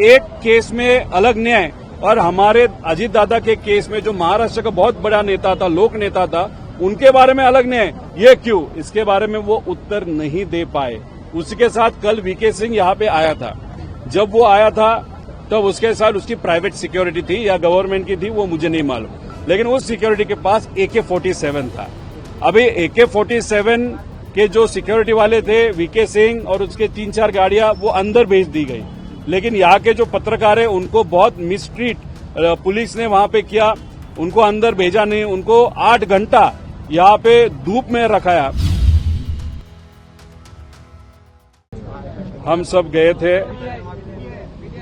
एक केस में अलग न्याय और हमारे अजीत दादा के केस में जो महाराष्ट्र का बहुत बड़ा नेता था, लोक नेता था, उनके बारे में अलग न्याय, ये क्यों? इसके बारे में वो उत्तर नहीं दे पाए। उसके साथ कल वीके सिंह यहाँ पे आया था। जब वो आया था तब उसके साथ उसकी प्राइवेट सिक्योरिटी थी या गवर्नमेंट की थी, वो मुझे नहीं मालूम, लेकिन उस सिक्योरिटी के पास AK-47 था। अभी AK-47 के जो सिक्योरिटी वाले थे, वीके सिंह और उसके 3-4 गाड़ियां वो अंदर भेज दी गई, लेकिन यहाँ के जो पत्रकार है उनको बहुत मिसट्रीट पुलिस ने वहां पे किया, उनको अंदर भेजा नहीं, उनको 8 घंटा यहाँ पे धूप में रखाया। हम सब गए थे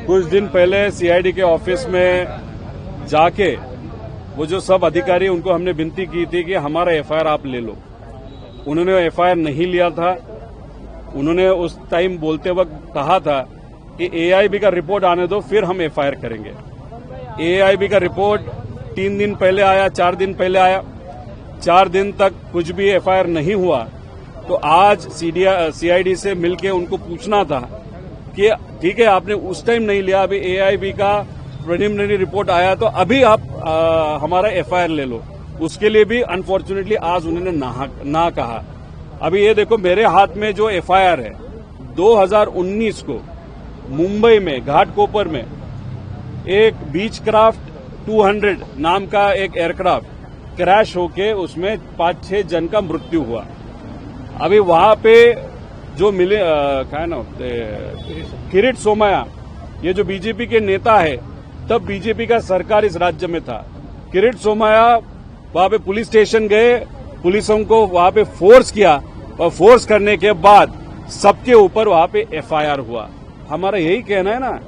कुछ दिन पहले सीआईडी के ऑफिस में जाके, वो जो सब अधिकारी, उनको हमने विनती की थी कि हमारा एफआईआर आप ले लो। उन्होंने एफआईआर नहीं लिया था। उन्होंने उस टाइम बोलते वक्त कहा था कि एआईबी का रिपोर्ट आने दो, फिर हम एफआईआर करेंगे। एआईबी का रिपोर्ट 3 दिन पहले आया, 4 दिन पहले आया, 4 दिन तक कुछ भी एफआईआर नहीं हुआ। तो आज सीआईडी से मिलके उनको पूछना था कि ठीक है, आपने उस टाइम नहीं लिया, अभी एआईबी का प्रिलिमिनरी रिपोर्ट आया तो अभी आप हमारा एफआईआर ले लो। उसके लिए भी अनफॉर्चुनेटली आज उन्होंने ना कहा। अभी ये देखो, मेरे हाथ में जो एफआईआर है, 2019 को मुंबई में घाटकोपर में एक बीच क्राफ्ट 200 नाम का एक एयरक्राफ्ट क्रैश होके उसमें 5-6 जन का मृत्यु हुआ। अभी वहां पे जो मिले क्या है ना, किरीट सोमैया, ये जो बीजेपी के नेता है, तब बीजेपी का सरकार इस राज्य में था। किरीट सोमैया वहां पे पुलिस स्टेशन गए, पुलिसों को वहां पे फोर्स किया और फोर्स करने के बाद सबके ऊपर वहां पे एफआईआर हुआ। हमारा यही कहना है ना,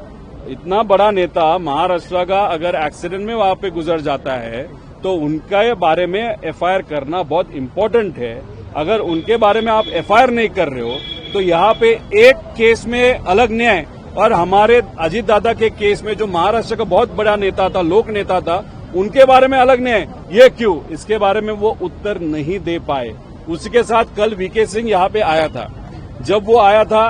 इतना बड़ा नेता महाराष्ट्र का अगर एक्सीडेंट में वहां पे गुजर जाता है तो उनके बारे में एफआईआर करना बहुत इम्पोर्टेंट है। अगर उनके बारे में आप एफआईआर नहीं कर रहे हो तो यहाँ पे एक केस में अलग न्याय और हमारे अजीत दादा के केस में जो महाराष्ट्र का बहुत बड़ा नेता था, लोक नेता था, उनके बारे में अलग न्याय, ये क्यों? इसके बारे में वो उत्तर नहीं दे पाए। उसके साथ कल वीके सिंह यहाँ पे आया था। जब वो आया था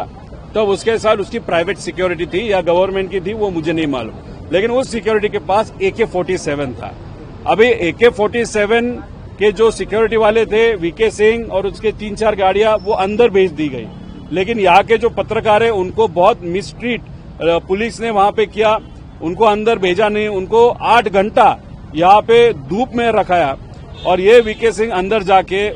तब उसके साथ उसकी प्राइवेट सिक्योरिटी थी या गवर्नमेंट की थी, वो मुझे नहीं मालूम, लेकिन उस सिक्योरिटी के पास AK-47 था। अभी AK-47 के जो सिक्योरिटी वाले थे, वीके सिंह और उसके 3-4 गाड़ियां वो अंदर भेज दी गई, लेकिन यहाँ के जो पत्रकार है उनको बहुत मिसट्रीट पुलिस ने वहां पे किया, उनको अंदर भेजा नहीं, उनको 8 घंटा यहाँ पे धूप में रखाया। और ये वीके सिंह अंदर जाके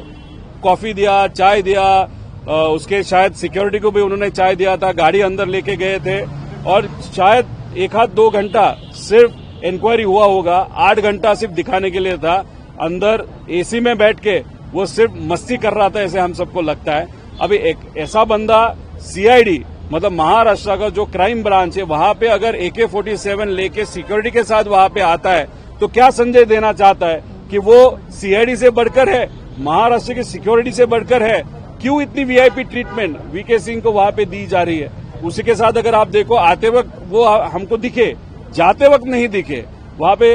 कॉफी दिया, चाय दिया, उसके शायद सिक्योरिटी को भी उन्होंने चाय दिया था, गाड़ी अंदर लेके गए थे और शायद 1-2 घंटा सिर्फ इंक्वायरी हुआ होगा, 8 घंटा सिर्फ दिखाने के लिए था। अंदर एसी में बैठ के वो सिर्फ मस्ती कर रहा था, ऐसे हम सबको लगता है। अभी एक ऐसा बंदा सीआईडी, मतलब महाराष्ट्र का जो क्राइम ब्रांच है, वहां पे अगर AK-47 लेके सिक्योरिटी के साथ वहां पे आता है तो क्या संदेश देना चाहता है कि वो सीआईडी से बढ़कर है, महाराष्ट्र की सिक्योरिटी से बढ़कर है? क्यों इतनी वीआईपी ट्रीटमेंट वीके सिंह को वहां पे दी जा रही है? उसी के साथ अगर आप देखो, आते वक्त वो हमको दिखे, जाते वक्त नहीं दिखे। वहां पे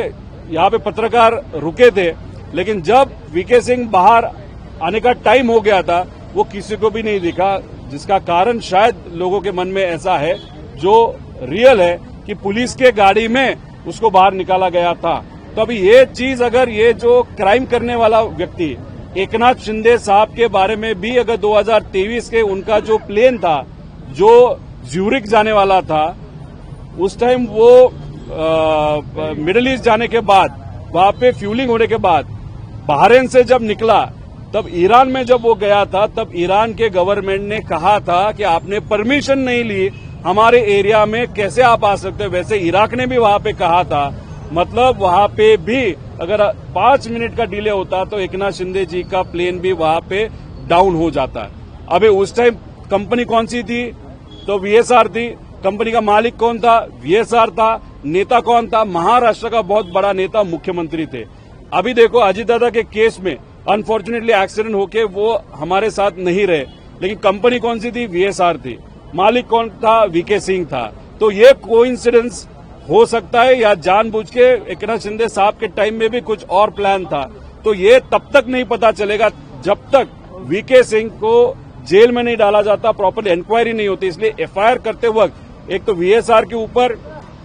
यहाँ पे पत्रकार रुके थे, लेकिन जब वीके सिंह बाहर आने का टाइम हो गया था वो किसी को भी नहीं दिखा, जिसका कारण शायद लोगों के मन में ऐसा है, जो रियल है, कि पुलिस के गाड़ी में उसको बाहर निकाला गया था। तो अभी ये चीज, अगर ये जो क्राइम करने वाला व्यक्ति एकनाथ शिंदे साहब के बारे में भी अगर 2023 के उनका जो प्लेन था जो ज्यूरिक जाने वाला था, उस टाइम वो मिडिल ईस्ट जाने के बाद, वहां पे फ्यूलिंग होने के बाद बहरीन से जब निकला, तब ईरान में जब वो गया था, तब ईरान के गवर्नमेंट ने कहा था कि आपने परमिशन नहीं ली, हमारे एरिया में कैसे आप आ सकते हैं। वैसे इराक ने भी वहां पे कहा था, मतलब वहां पे भी अगर 5 मिनट का डिले होता तो एकनाथ शिंदे जी का प्लेन भी वहां पे डाउन हो जाता। अभी उस टाइम कंपनी कौन सी थी? तो VSR थी। कंपनी का मालिक कौन था? VSR था। नेता कौन था? महाराष्ट्र का बहुत बड़ा नेता, मुख्यमंत्री थे। अभी देखो, अजीत दादा के केस में अनफॉर्चुनेटली एक्सीडेंट होके वो हमारे साथ नहीं रहे, लेकिन कंपनी कौन सी थी? VSR थी। मालिक कौन था? वीके सिंह था। तो ये कोइंसिडेंस हो सकता है या जानबूझ के एकनाथ शिंदे साहब के टाइम में भी कुछ और प्लान था। तो ये तब तक नहीं पता चलेगा जब तक वीके सिंह को जेल में नहीं डाला जाता, प्रॉपर इंक्वायरी नहीं होती। इसलिए एफआईआर करते वक्त एक तो VSR के ऊपर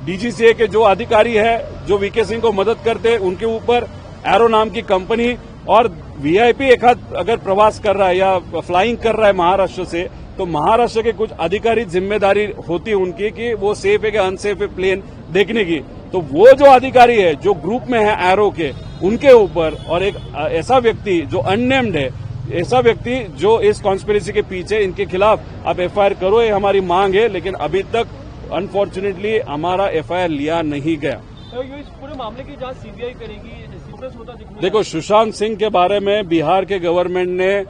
डीजीसीए के जो अधिकारी है, जो वीके सिंह को मदद करते हैं, उनके ऊपर एरो नाम की कंपनी और वीआईपी एक हाथ अगर प्रवास कर रहा है या फ्लाइंग कर रहा है महाराष्ट्र से, तो महाराष्ट्र के कुछ अधिकारी जिम्मेदारी होती है उनकी कि वो सेफ है कि अनसेफ है प्लेन देखने की। तो वो जो अधिकारी है जो ग्रुप में है एरो के, उनके ऊपर और एक ऐसा व्यक्ति जो अननेम्ड है, ऐसा व्यक्ति जो इस कॉन्स्पिरेसी के पीछे, इनके खिलाफ आप एफआईआर करो, ये हमारी मांग है। लेकिन अभी तक अनफॉर्चुनेटली हमारा एफआईआर लिया नहीं गया। इस पूरे मामले की जांच सीबीआई करेगी, सीरियस होता दिख रहा है। देखो, सुशांत सिंह के बारे में बिहार के गवर्नमेंट ने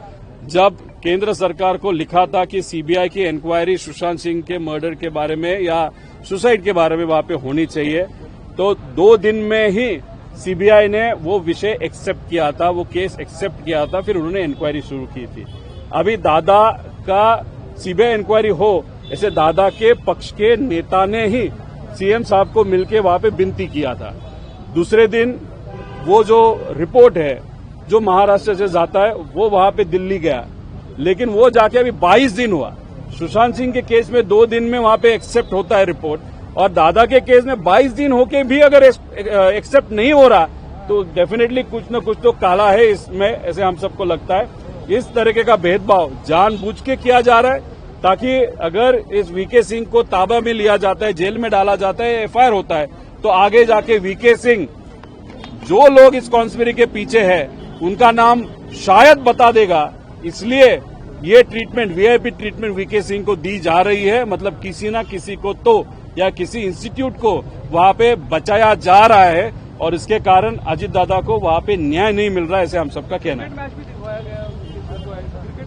जब केंद्र सरकार को लिखा था कि सीबीआई की इंक्वायरी सुशांत सिंह के मर्डर के बारे में या सुसाइड के बारे में वहां पे होनी चाहिए, तो 2 दिन में ही सीबीआई ने वो विषय एक्सेप्ट किया था, वो केस एक्सेप्ट किया था, फिर उन्होंने इंक्वायरी शुरू की थी। अभी दादा का सीबीआई इंक्वायरी हो, ऐसे दादा के पक्ष के नेता ने ही सीएम साहब को मिलकर वहां पे विनती किया था। दूसरे दिन वो जो रिपोर्ट है जो महाराष्ट्र से जाता है वो वहां पे दिल्ली गया, लेकिन वो जाके अभी 22 दिन हुआ। सुशांत सिंह के केस में 2 दिन में वहां पे एक्सेप्ट होता है रिपोर्ट, और दादा के केस में 22 दिन होके भी अगर एक्सेप्ट नहीं हो रहा तो डेफिनेटली कुछ न कुछ तो काला है इसमें, ऐसे हम सबको लगता है। इस तरीके का भेदभाव जानबूझ के किया जा रहा है ताकि अगर इस वीके सिंह को ताबा में लिया जाता है, जेल में डाला जाता है, एफआईआर होता है, तो आगे जाके वीके सिंह, जो लोग इस कॉन्स्पिरेसी के पीछे है, उनका नाम शायद बता देगा। इसलिए ये treatment, VIP treatment VK Singh को दी जा रही है। मतलब किसी न किसी को तो या किसी इंस्टीट्यूट को वहां पे बचाया जा रहा है, और इसके कारण अजित दादा को वहां पे न्याय नहीं मिल रहा है, ऐसे हम सबका कहना है। क्रिकेट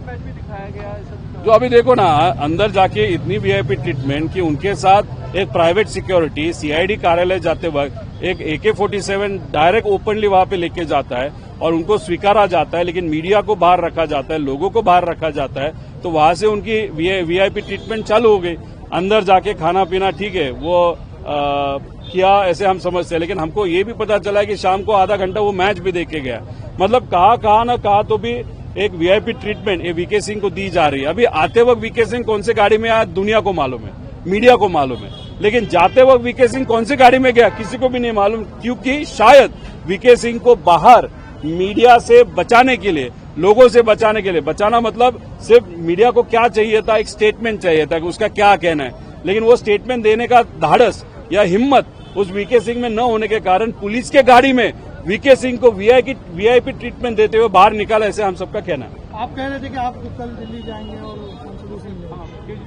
मैच भी दिखाया गया। जो अभी देखो ना, अंदर जाके इतनी वीआईपी ट्रीटमेंट कि उनके साथ एक प्राइवेट सिक्योरिटी सीआईडी कार्यालय जाते वक्त एक AK-47 डायरेक्ट ओपनली वहां पे लेके जाता है और उनको स्वीकारा जाता है, लेकिन मीडिया को बाहर रखा जाता है, लोगों को बाहर रखा जाता है। तो वहां से उनकी वीआईपी ट्रीटमेंट चालू हो गई। अंदर जाके खाना पीना ठीक है, वो किया, ऐसे हम समझते हैं। लेकिन हमको ये भी पता चला है कि शाम को आधा घंटा वो मैच भी देख के गया। मतलब कहा न कहा तो भी एक वीआईपी ट्रीटमेंट ये वीके सिंह को दी जा रही है। अभी आते वक्त वीके सिंह कौन से गाड़ी में आया दुनिया को मालूम है, मीडिया को मालूम है, लेकिन जाते वक्त वीके सिंह कौन सी गाड़ी में गया किसी को भी नहीं मालूम, क्योंकि शायद वीके सिंह को बाहर मीडिया से बचाने के लिए, लोगों से बचाने के लिए, बचाना मतलब सिर्फ मीडिया को क्या चाहिए था, एक स्टेटमेंट चाहिए था कि उसका क्या कहना है, लेकिन वो स्टेटमेंट देने का धाड़स या हिम्मत उस वीके सिंह में न होने के कारण पुलिस के गाड़ी में वीके सिंह को वीआईपी ट्रीटमेंट देते हुए बाहर निकाला, ऐसे हम सबका कहना है। आप कह रहे थे कि आप कल दिल्ली जाएंगे और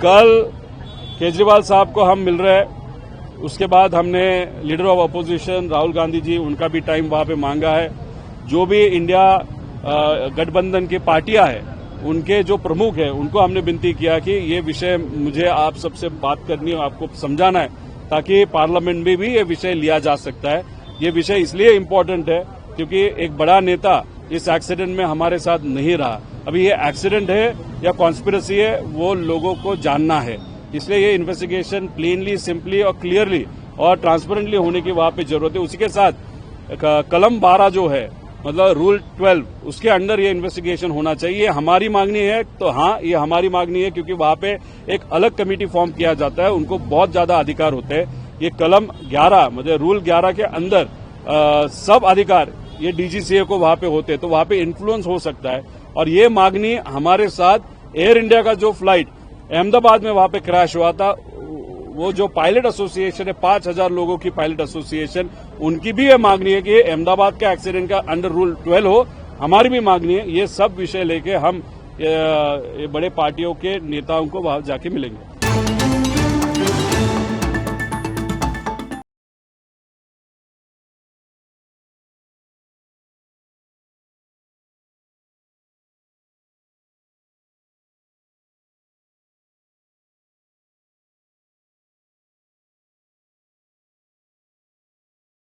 कल केजरीवाल साहब को हम मिल रहे हैं, उसके बाद हमने leader of opposition Rahul Gandhi ji, उनका भी टाइम वहां पे मांगा है। जो भी इंडिया गठबंधन की पार्टियां हैं, उनके जो प्रमुख हैं, उनको हमने विनती किया कि ये विषय मुझे आप सबसे बात करनी है, आपको समझाना है, ताकि पार्लियामेंट में भी ये विषय लिया जा सकता है। ये विषय इसलिए इम्पोर्टेंट है क्योंकि एक बड़ा नेता इस एक्सीडेंट में हमारे साथ नहीं रहा। अभी ये एक्सीडेंट है या कॉन्स्पिरेसी है, वो लोगों को जानना है। इसलिए ये इन्वेस्टिगेशन प्लेनली, सिंपली और क्लियरली और ट्रांसपेरेंटली होने की वहां पे जरूरत है। उसी के साथ कलम 12 जो है, मतलब रूल 12, उसके अंडर ये इन्वेस्टिगेशन होना चाहिए। हमारी मांगनी है तो हाँ, ये हमारी मांगनी है क्योंकि वहां पे एक अलग कमेटी फॉर्म किया जाता है, उनको बहुत ज्यादा अधिकार होते हैं। ये कलम 11 मतलब रूल 11 के अंदर सब अधिकार ये डीजीसीए को वहां पे होते हैं, तो वहां पे इन्फ्लुएंस हो सकता है। और ये मांगनी हमारे साथ एयर इंडिया का जो फ्लाइट अहमदाबाद में वहां पे क्रैश हुआ था, वो जो पायलट एसोसिएशन है, 5000 लोगों की पायलट एसोसिएशन, उनकी भी ये मांगनी है कि अहमदाबाद के एक्सीडेंट का अंडर रूल 12 हो। हमारी भी मांगनी है। ये सब विषय लेके हम ये बड़े पार्टियों के नेताओं को वहां जाके मिलेंगे।